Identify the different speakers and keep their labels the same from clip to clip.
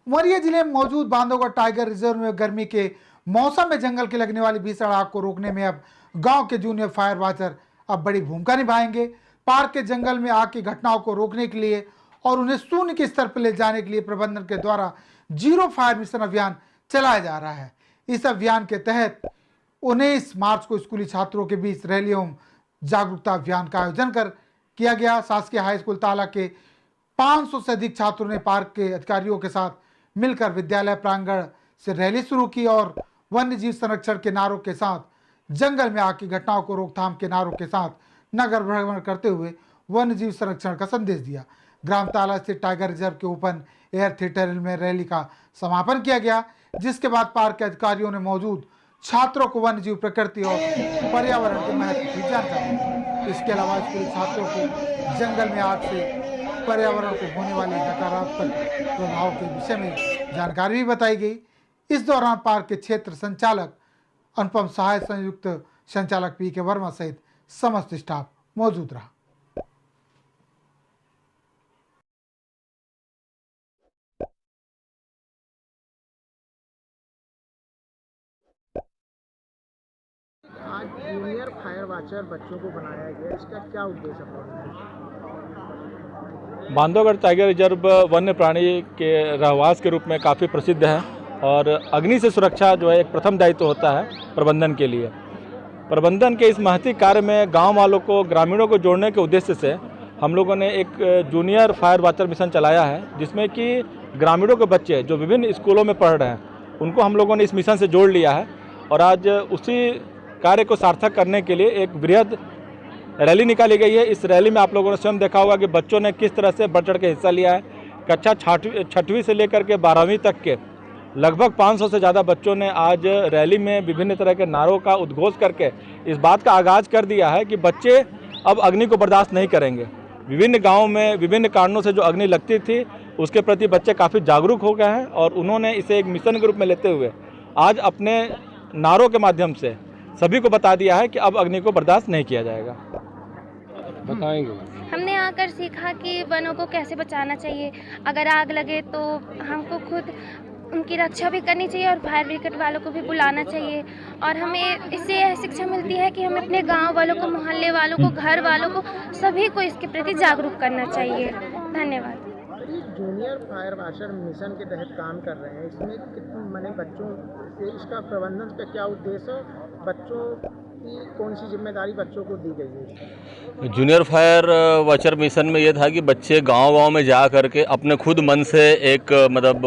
Speaker 1: उमरिया जिले में मौजूद बांधवगढ़ टाइगर रिजर्व में गर्मी के मौसम में जंगल के लगने वाली भीषण आग को रोकने में अब गांव के जूनियर फायर वाचर अब बड़ी भूमिका निभाएंगे। पार्क के जंगल में आग की घटनाओं को रोकने के लिए और उन्हें शून्य के स्तर पर ले जाने के लिए प्रबंधन के द्वारा जीरो फायर मिशन अभियान चलाया जा रहा है। इस अभियान के तहत 19 मार्च को स्कूली छात्रों के बीच रैली एवं जागरूकता अभियान का आयोजन किया गया। शासकीय हाई स्कूल ताला के 500 से अधिक छात्रों ने पार्क के अधिकारियों के साथ मिलकर विद्यालय प्रांगण से रैली शुरू की और वन्य जीव संरक्षण के नारों के साथ जंगल में आग की घटनाओं को रोकथाम के नारों के साथ नगर भ्रमण करते हुए वन्य जीव संरक्षण का संदेश दिया। ग्राम ताला स्थित टाइगर रिजर्व के ओपन एयर थिएटर में रैली का समापन किया गया, जिसके बाद पार्क के अधिकारियों ने मौजूद छात्रों को वन्य जीव प्रकृति और पर्यावरण के महत्व की जानकारी दी। इसके अलावा स्कूली छात्रों को जंगल में आग से पर्यावरण को होने वाले नकारात्मक प्रभाव के विषय में जानकारी भी बताई गई। इस दौरान पार्क के क्षेत्र संचालक अनुपम सहाय, संयुक्त संचालक पी.के. वर्मा सहित समस्त स्टाफ मौजूद रहा।
Speaker 2: आज जूनियर फायर वाचर बच्चों को बनाया गया, इसका क्या उद्देश्य है?
Speaker 3: बांधवगढ़ टाइगर रिजर्व वन्य प्राणी के रहवास के रूप में काफ़ी प्रसिद्ध है और अग्नि से सुरक्षा जो है एक प्रथम दायित्व होता है प्रबंधन के लिए। प्रबंधन के इस महती कार्य में गांव वालों को, ग्रामीणों को जोड़ने के उद्देश्य से हम लोगों ने एक जूनियर फायर वाचर मिशन चलाया है, जिसमें कि ग्रामीणों के बच्चे जो विभिन्न स्कूलों में पढ़ रहे हैं उनको हम लोगों ने इस मिशन से जोड़ लिया है और आज उसी कार्य को सार्थक करने के लिए एक बृहद रैली निकाली गई है। इस रैली में आप लोगों ने स्वयं देखा होगा कि बच्चों ने किस तरह से बढ़ चढ़ के हिस्सा लिया है। कक्षा छठवीं से लेकर के 12वीं तक के लगभग 500 से ज़्यादा बच्चों ने आज रैली में विभिन्न तरह के नारों का उद्घोष करके इस बात का आगाज़ कर दिया है कि बच्चे अब अग्नि को बर्दाश्त नहीं करेंगे। विभिन्न गाँवों में विभिन्न कारणों से जो अग्नि लगती थी उसके प्रति बच्चे काफ़ी जागरूक हो गए हैं और उन्होंने इसे एक मिशन के रूप में लेते हुए आज अपने नारों के माध्यम से सभी को बता दिया है कि अब अग्नि को बर्दाश्त नहीं किया जाएगा।
Speaker 4: बताएंगे।
Speaker 5: हमने आकर सीखा कि वनों को कैसे बचाना चाहिए, अगर आग लगे तो हमको खुद उनकी रक्षा भी करनी चाहिए और फायर ब्रिगेड वालों को भी बुलाना चाहिए। और हमें इससे यह शिक्षा मिलती है कि हमें अपने गांव वालों को, मोहल्ले वालों को, घर वालों को, सभी को इसके प्रति जागरूक करना चाहिए। धन्यवाद।
Speaker 2: जूनियर फायर वाचर मिशन के तहत काम कर रहे हैं, इसमें कितने मने बच्चों से इसका प्रबंधन का क्या उद्देश्य, बच्चों की कौन सी जिम्मेदारी बच्चों को दी गई है?
Speaker 4: जूनियर फायर वाचर मिशन में ये था कि बच्चे गांव-गांव में जा करके अपने खुद मन से एक मतलब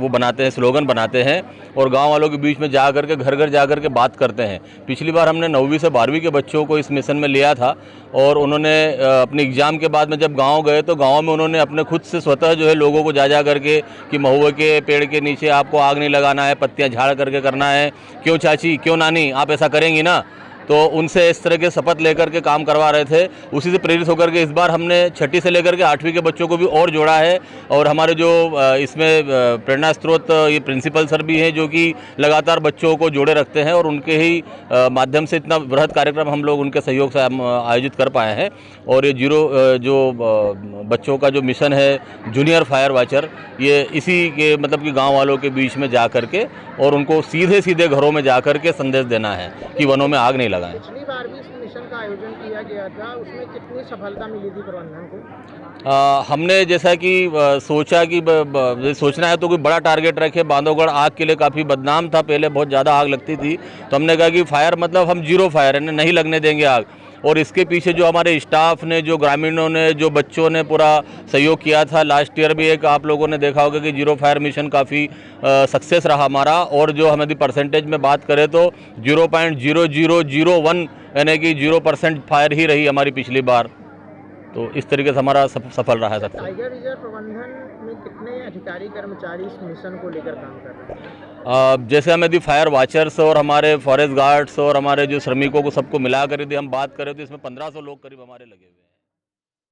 Speaker 4: वो बनाते हैं, स्लोगन बनाते हैं और गांव वालों के बीच में जा करके घर घर जा करके बात करते हैं। पिछली बार हमने 9वीं से 12वीं के बच्चों को इस मिशन में लिया था और उन्होंने अपने एग्ज़ाम के बाद में जब गाँव गए तो गाँव में उन्होंने अपने खुद से स्वतः जो है लोगों को जा करके कि महुए के पेड़ के नीचे आपको आग नहीं लगाना है, पत्तियाँ झाड़ करके करना है, क्यों चाची, क्यों नानी, आप ऐसा करेंगी ना, तो उनसे इस तरह के शपथ लेकर के काम करवा रहे थे। उसी से प्रेरित होकर के इस बार हमने 6ठी से लेकर के 8वीं के बच्चों को भी और जोड़ा है और हमारे जो इसमें प्रेरणा स्रोत ये प्रिंसिपल सर भी हैं जो कि लगातार बच्चों को जोड़े रखते हैं और उनके ही माध्यम से इतना बृहद कार्यक्रम हम लोग उनके सहयोग से आयोजित कर पाए हैं। और ये जो बच्चों का जो मिशन है जूनियर फायर वाचर, ये इसी के मतलब कि गाँव वालों के बीच में जा कर के और उनको सीधे सीधे घरों में जा कर के संदेश देना है कि वनों में आग नहीं लगाएं।
Speaker 2: पिछली बार भी इस मिशन का आयोजन किया गया था, उसमें कितनी सफलता मिली थी प्रबंधन को?
Speaker 4: हमने जैसा कि सोचा कि सोचना है तो कोई बड़ा टारगेट रखे। बांधवगढ़ आग के लिए काफ़ी बदनाम था, पहले बहुत ज़्यादा आग लगती थी, तो हमने कहा कि फायर मतलब हम जीरो फायर है, नहीं लगने देंगे आग। और इसके पीछे जो हमारे स्टाफ ने, जो ग्रामीणों ने, जो बच्चों ने पूरा सहयोग किया था। लास्ट ईयर भी एक आप लोगों ने देखा होगा कि जीरो फायर मिशन काफ़ी सक्सेस रहा हमारा और जो हम यदि परसेंटेज में बात करें तो 0.0001 यानी कि 0% फायर ही रही हमारी पिछली बार। तो इस तरीके से हमारा सफल रहा है सक्सेस।
Speaker 2: टाइगर रिजर्व प्रबंधन में कितने अधिकारी कर्मचारी इस मिशन को लेकर काम कर रहे हैं?
Speaker 4: जैसे हम यदि फायर वाचर्स और हमारे फॉरेस्ट गार्ड्स और हमारे जो श्रमिकों को सबको मिला कर यदि हम बात करें तो इसमें 1500 लोग करीब हमारे लगे हुए हैं।